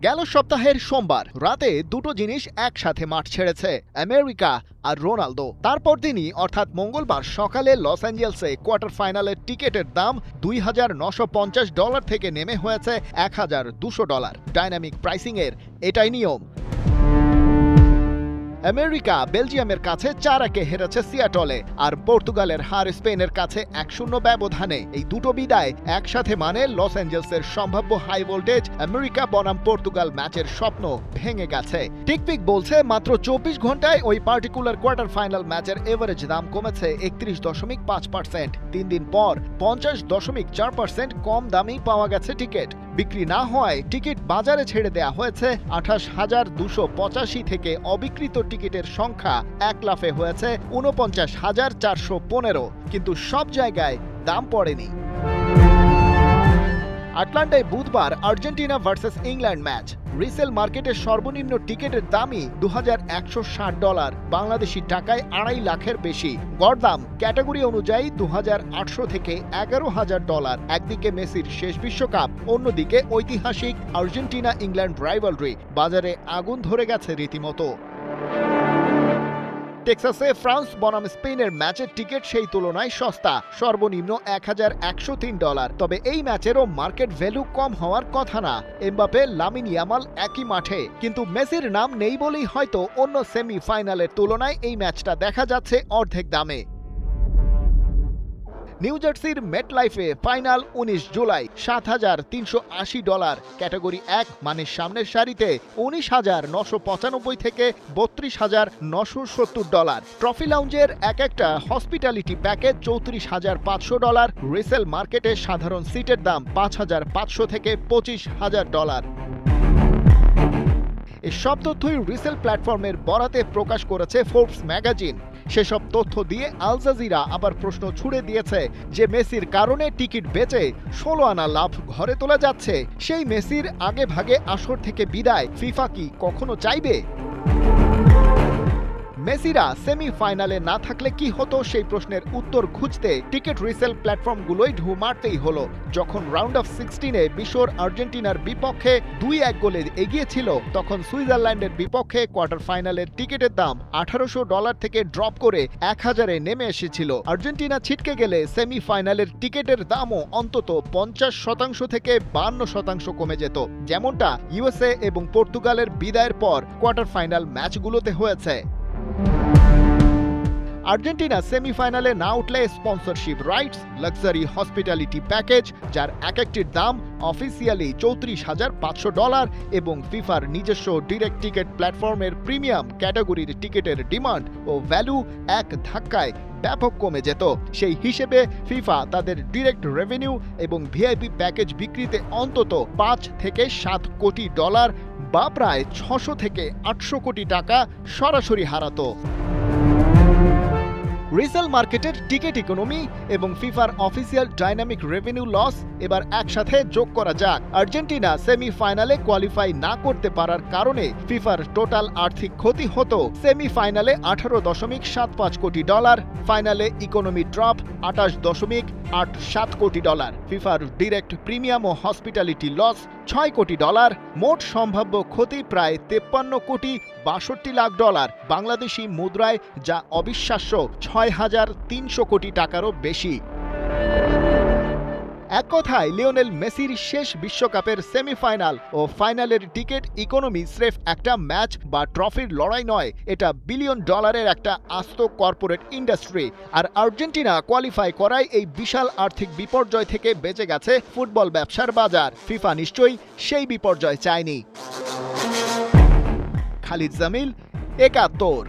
গেল সপ্তাহের সোমবার রাতে দুটো জিনিস একসাথে মাঠ ছেড়েছে, আমেরিকা আর রোনালদো। তারপর দিনই অর্থাৎ মঙ্গলবার সকালে লস অ্যাঞ্জেলসে কোয়ার্টার ফাইনালের টিকিটের দাম $2,950 থেকে নেমে হয়েছে $1,200। ডাইনামিক প্রাইসিংয়ের এটাই নিয়ম। আমেরিকা বেলজিয়ামের কাছে 4-1 হেরেছে সিয়াটলে, আর পর্তুগালের হার স্পেনের কাছে 1-0 ব্যবধানে। এই দুটো বিদায় একসাথে মানে লস অ্যাঞ্জেলসের সম্ভাব্য হাই ভোল্টেজ আমেরিকা বনাম পর্তুগাল ম্যাচের স্বপ্ন ভেঙে গেছে। টিকপিক বলছে মাত্র 24 ঘন্টায় ওই পার্টিকুলার কোয়ার্টার ফাইনাল ম্যাচের এভারেজ দাম কমেছে 31.5%। 3 দিন পর 50.4% কম দামেই পাওয়া গেছে টিকিট। বিক্রি না হওয়ায় টিকিট বাজারে ছেড়ে দেয়া হয়েছে 28,285 থেকে অবিকৃত টিকিটের সংখ্যা 1 লাফে হয়েছে 49,415, কিন্তু সব জায়গায় দাম পড়েনি। আটলান্টায় বুধবার Argentina versus England match. Resale মার্কেটের সর্বনিম্ন টিকিটের দামই $2,160, বাংলাদেশি টাকায় 2.5 লাখের বেশি। গড় দাম ক্যাটাগরি অনুযায়ী $2,800 থেকে $11,000। একদিকে মেসির শেষ বিশ্বকাপ, অন্যদিকে ঐতিহাসিক আর্জেন্টিনা ইংল্যান্ড রাইভালরি। বাজারে আগুন ধরে গেছে রীতিমতো। টেক্সাসে ফ্রান্স বনাম স্পেনের ম্যাচের টিকিট সেই তুলনায় সস্তা, সর্বনিম্ন $1,103। তবে এই ম্যাচেরও মার্কেট ভ্যালু কম হওয়ার কথা না। এমবাপে, লামিন ইয়ামাল একই মাঠে, কিন্তু মেসির নাম নেই বলেই হয়তো অন্য সেমিফাইনালের তুলনায় এই ম্যাচটা দেখা যাচ্ছে অর্ধেক দামে। নিউ জার্সির মেটলাইফে ফাইনাল 19 জুলাই, $7,380। ক্যাটাগরি 1 মানে সামনের সারিতে 19,995 থেকে 32,970। ট্রফি লাউঞ্জের একটা হসপিটালিটি প্যাকেজ $34,500। রিসেল মার্কেটে সাধারণ সিটের দাম $5,500 থেকে $25,000। এসব তথ্যই রিসেল প্ল্যাটফর্মের বরাতে প্রকাশ করেছে ফোর্বস ম্যাগাজিন। সেসব তথ্য দিয়ে আল জাজিরা আবার প্রশ্ন ছুড়ে দিয়েছে যে মেসির কারণে টিকিট বেচে 16 আনা লাভ ঘরে তোলা যাচ্ছে, সেই মেসির আগে ভাগে আসর থেকে বিদায় ফিফা কি কখনো চাইবে? মেসিরা সেমিফাইনালে না থাকলে কি হতো, সেই প্রশ্নের উত্তর খুঁজতে টিকিট রিসেল প্ল্যাটফর্মগুলোই ঢু মারতেই হলো। যখন রাউন্ড অফ 16-এ বিশ্বর আর্জেন্টিনার বিপক্ষে 2-1 গোলে এগিয়ে ছিল, তখন সুইজারল্যান্ডের বিপক্ষে কোয়ার্টার ফাইনালের টিকিটের দাম $1,800 থেকে ড্রপ করে 1,000-এ নেমে এসেছিল। আর্জেন্টিনা ছিটকে গেলে সেমিফাইনালের টিকিটের দামও অন্তত 50% থেকে 52% কমে যেত, যেমনটা ইউএসএ এবং পর্তুগালের বিদায়ের পর কোয়ার্টার ফাইনাল ম্যাচগুলোতে হয়েছে। আর্জেন্টিনা সেমিফাইনালে না উঠলে sponsorship rights, luxury hospitality package, যার একটির দাম অফিসিয়ালি $34,500, এবং ফিফার নিজস্ব ডিরেক্ট টিকিট প্ল্যাটফর্মের প্রিমিয়াম ক্যাটাগরির টিকিটের ডিমান্ড ও ভ্যালু এক ধাক্কায় ব্যাপক কমে যেত। সেই হিসেবে ফিফা তাদের ডিরেক্ট রেভিনিউ এবং ভিআইপি প্যাকেজ বিক্রিতে অন্তত $5 থেকে $7 কোটি, বা প্রায় 600 থেকে 800 কোটি টাকা সরাসরি হারাতো। রিসেল মার্কেটের টিকিট ইকোনমি এবং ফিফার অফিসিয়াল ডাইনামিক রেভিনিউ লস এবার একসাথে যোগ করা যাক। আর্জেন্টিনা সেমিফাইনালে কোয়ালিফাই না করতে পারার কারণে ফিফার টোটাল আর্থিক ক্ষতি হতো সেমিফাইনালে $18.75 কোটি, ফাইনালে ইকোনমি ড্রপ $28.87 কোটি, ফিফার ডিরেক্ট প্রিমিয়াম ও হসপিটালিটি লস $6 কোটি, মোট সম্ভাব্য ক্ষতি প্রায় $53,62,00,000 বাংলাদেশি মুদ্রায়, যা অবিশ্বাস্য 6,300 কোটি টাকারও বেশি। এক কথায় লিওনেল মেসির শেষ বিশ্বকাপের সেমিফাইনাল ও ফাইনালের টিকিট ইকোনমি স্রেফ একটা ম্যাচ বা ট্রফির লড়াই নয়, এটা $1 বিলিয়ন একটা আস্ত কর্পোরেট ইন্ডাস্ট্রি। আর আর্জেন্টিনা কোয়ালিফাই করায় এই বিশাল আর্থিক বিপর্যয় থেকে বেঁচে গেছে ফুটবল ব্যবসার বাজার। ফিফা নিশ্চয়ই সেই বিপর্যয় চায়নি। খালিদ জামিল, 71।